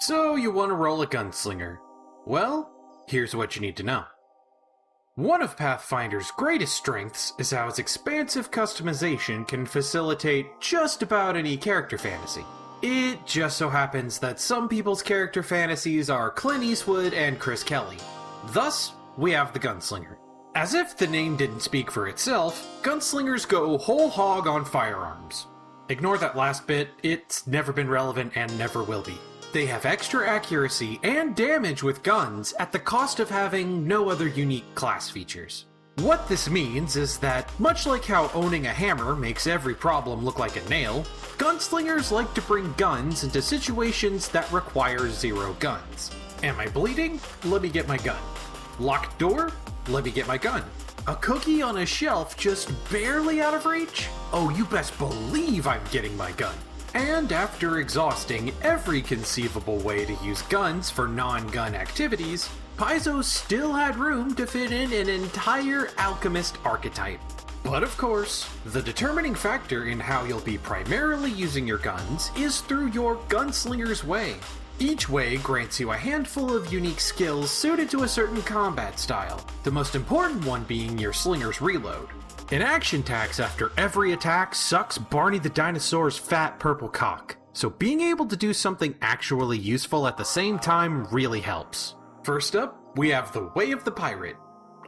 So you want to roll a Gunslinger? Well, here's what you need to know. One of Pathfinder's greatest strengths is how its expansive customization can facilitate just about any character fantasy. It just so happens that some people's character fantasies are Clint Eastwood and Chris Kelly. Thus, we have the Gunslinger. As if the name didn't speak for itself, Gunslingers go whole hog on firearms. Ignore that last bit, it's never been relevant and never will be. They have extra accuracy and damage with guns at the cost of having no other unique class features. What this means is that, much like how owning a hammer makes every problem look like a nail, gunslingers like to bring guns into situations that require zero guns. Am I bleeding? Let me get my gun. Locked door? Let me get my gun. A cookie on a shelf just barely out of reach? Oh, you best believe I'm getting my gun. And after exhausting every conceivable way to use guns for non-gun activities, Paizo still had room to fit in an entire alchemist archetype. But of course, the determining factor in how you'll be primarily using your guns is through your Gunslinger's Way. Each way grants you a handful of unique skills suited to a certain combat style, the most important one being your Slinger's Reload. An action tax after every attack sucks Barney the dinosaur's fat purple cock, so being able to do something actually useful at the same time really helps. First up, we have the Way of the Pirate.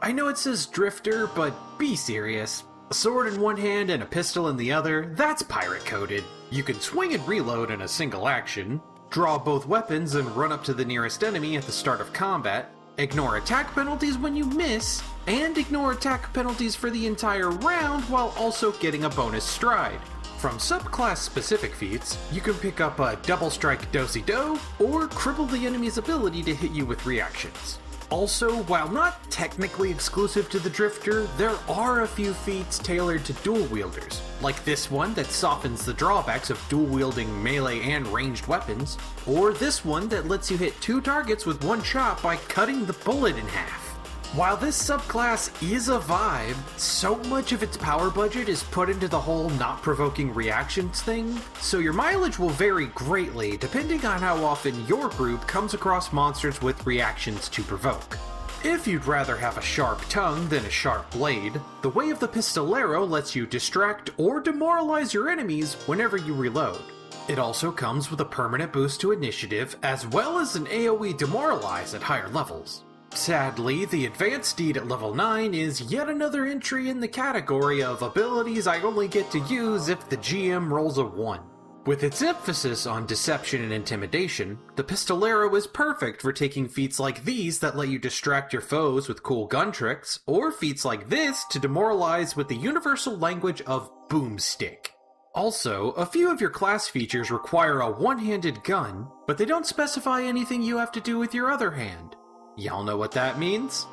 I know it says Drifter, but be serious. A sword in one hand and a pistol in the other, that's pirate coded. You can swing and reload in a single action, draw both weapons and run up to the nearest enemy at the start of combat, ignore attack penalties when you miss, and ignore attack penalties for the entire round while also getting a bonus stride. From subclass specific feats, you can pick up a Double Strike Do-Si-Do, or cripple the enemy's ability to hit you with reactions. Also, while not technically exclusive to the Drifter, there are a few feats tailored to dual wielders, like this one that softens the drawbacks of dual wielding melee and ranged weapons, or this one that lets you hit 2 targets with one shot by cutting the bullet in half. While this subclass is a vibe, so much of its power budget is put into the whole not provoking reactions thing, so your mileage will vary greatly depending on how often your group comes across monsters with reactions to provoke. If you'd rather have a sharp tongue than a sharp blade, the Way of the Pistolero lets you distract or demoralize your enemies whenever you reload. It also comes with a permanent boost to initiative as well as an AoE demoralize at higher levels. Sadly, the Advanced Deed at level 9 is yet another entry in the category of abilities I only get to use if the GM rolls a 1. With its emphasis on deception and intimidation, the Pistolero is perfect for taking feats like these that let you distract your foes with cool gun tricks, or feats like this to demoralize with the universal language of boomstick. Also, a few of your class features require a one-handed gun, but they don't specify anything you have to do with your other hand. Y'all know what that means?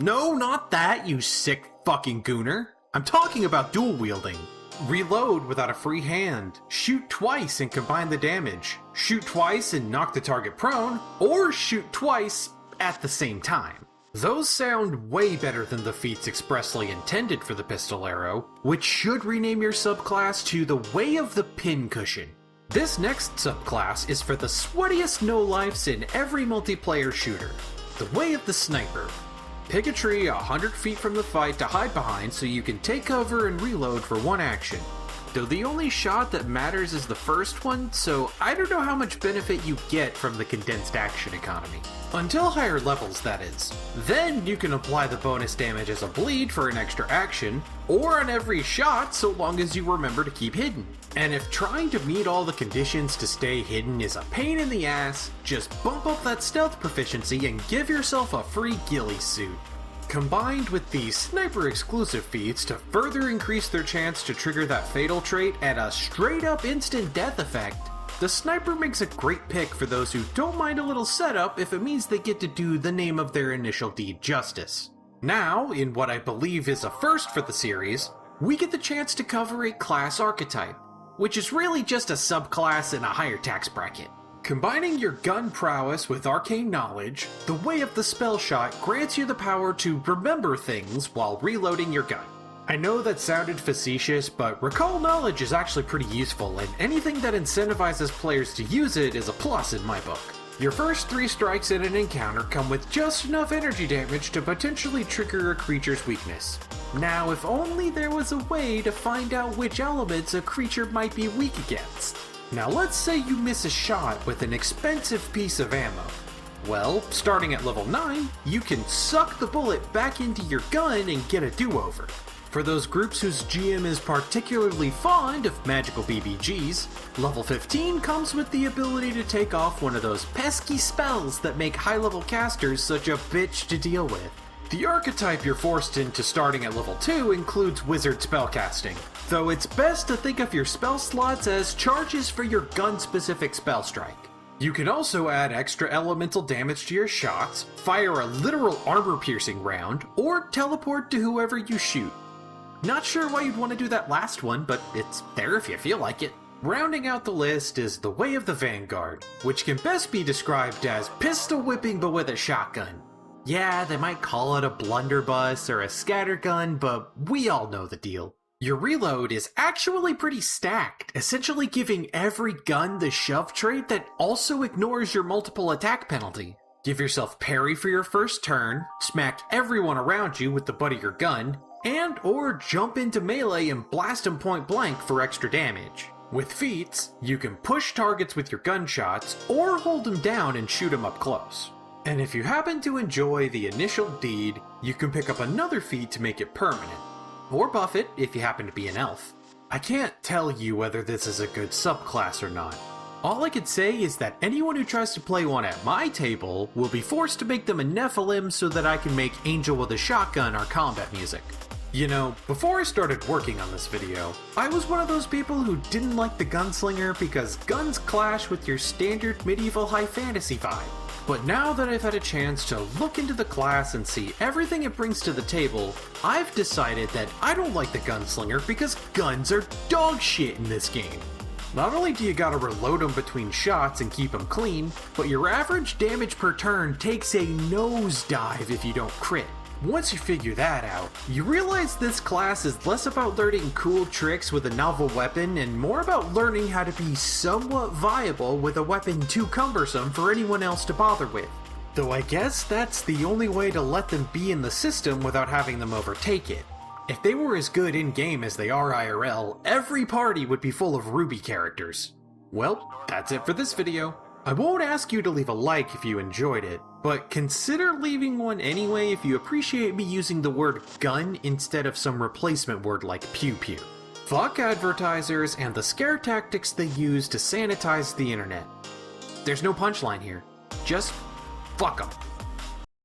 No, not that, you sick fucking gooner. I'm talking about dual wielding. Reload without a free hand, shoot twice and combine the damage, shoot twice and knock the target prone, or shoot twice at the same time. Those sound way better than the feats expressly intended for the Pistolero, which should rename your subclass to the Way of the Pincushion. This next subclass is for the sweatiest no-lifes in every multiplayer shooter. The Way of the Sniper. Pick a tree 100 feet from the fight to hide behind so you can take cover and reload for one action. Though the only shot that matters is the first one, so I don't know how much benefit you get from the condensed action economy. Until higher levels, that is. Then you can apply the bonus damage as a bleed for an extra action, or on every shot so long as you remember to keep hidden. And if trying to meet all the conditions to stay hidden is a pain in the ass, just bump up that stealth proficiency and give yourself a free ghillie suit. Combined with the sniper exclusive feats to further increase their chance to trigger that fatal trait at a straight up instant death effect, the sniper makes a great pick for those who don't mind a little setup if it means they get to do the name of their initial deed justice. Now, in what I believe is a first for the series, we get the chance to cover a class archetype, which is really just a subclass in a higher tax bracket. Combining your gun prowess with arcane knowledge, the Way of the Spellshot grants you the power to remember things while reloading your gun. I know that sounded facetious, but recall knowledge is actually pretty useful, and anything that incentivizes players to use it is a plus in my book. Your first 3 strikes in an encounter come with just enough energy damage to potentially trigger a creature's weakness. Now, if only there was a way to find out which elements a creature might be weak against. Now let's say you miss a shot with an expensive piece of ammo. Well, starting at level 9, you can suck the bullet back into your gun and get a do-over. For those groups whose GM is particularly fond of magical BBGs, level 15 comes with the ability to take off one of those pesky spells that make high-level casters such a bitch to deal with. The archetype you're forced into starting at level 2 includes wizard spellcasting, though it's best to think of your spell slots as charges for your gun-specific spell strike. You can also add extra elemental damage to your shots, fire a literal armor-piercing round, or teleport to whoever you shoot. Not sure why you'd want to do that last one, but it's there if you feel like it. Rounding out the list is the Way of the Vanguard, which can best be described as pistol whipping but with a shotgun. Yeah, they might call it a blunderbuss or a scattergun, but we all know the deal. Your reload is actually pretty stacked, essentially giving every gun the shove trait that also ignores your multiple attack penalty. Give yourself parry for your first turn, smack everyone around you with the butt of your gun, and or jump into melee and blast them point blank for extra damage. With feats, you can push targets with your gunshots, or hold them down and shoot them up close. And if you happen to enjoy the initial deed, you can pick up another feat to make it permanent. Or buff it if you happen to be an elf. I can't tell you whether this is a good subclass or not. All I could say is that anyone who tries to play one at my table will be forced to make them a Nephilim so that I can make Angel with a Shotgun our combat music. You know, before I started working on this video, I was one of those people who didn't like the Gunslinger because guns clash with your standard medieval high fantasy vibe. But now that I've had a chance to look into the class and see everything it brings to the table, I've decided that I don't like the Gunslinger because guns are dog shit in this game. Not only do you gotta reload them between shots and keep them clean, but your average damage per turn takes a nosedive if you don't crit. Once you figure that out, you realize this class is less about learning cool tricks with a novel weapon and more about learning how to be somewhat viable with a weapon too cumbersome for anyone else to bother with. Though I guess that's the only way to let them be in the system without having them overtake it. If they were as good in-game as they are IRL, every party would be full of Ruby characters. Well, that's it for this video. I won't ask you to leave a like if you enjoyed it, but consider leaving one anyway if you appreciate me using the word gun instead of some replacement word like pew pew. Fuck advertisers and the scare tactics they use to sanitize the internet. There's no punchline here. Just fuck 'em.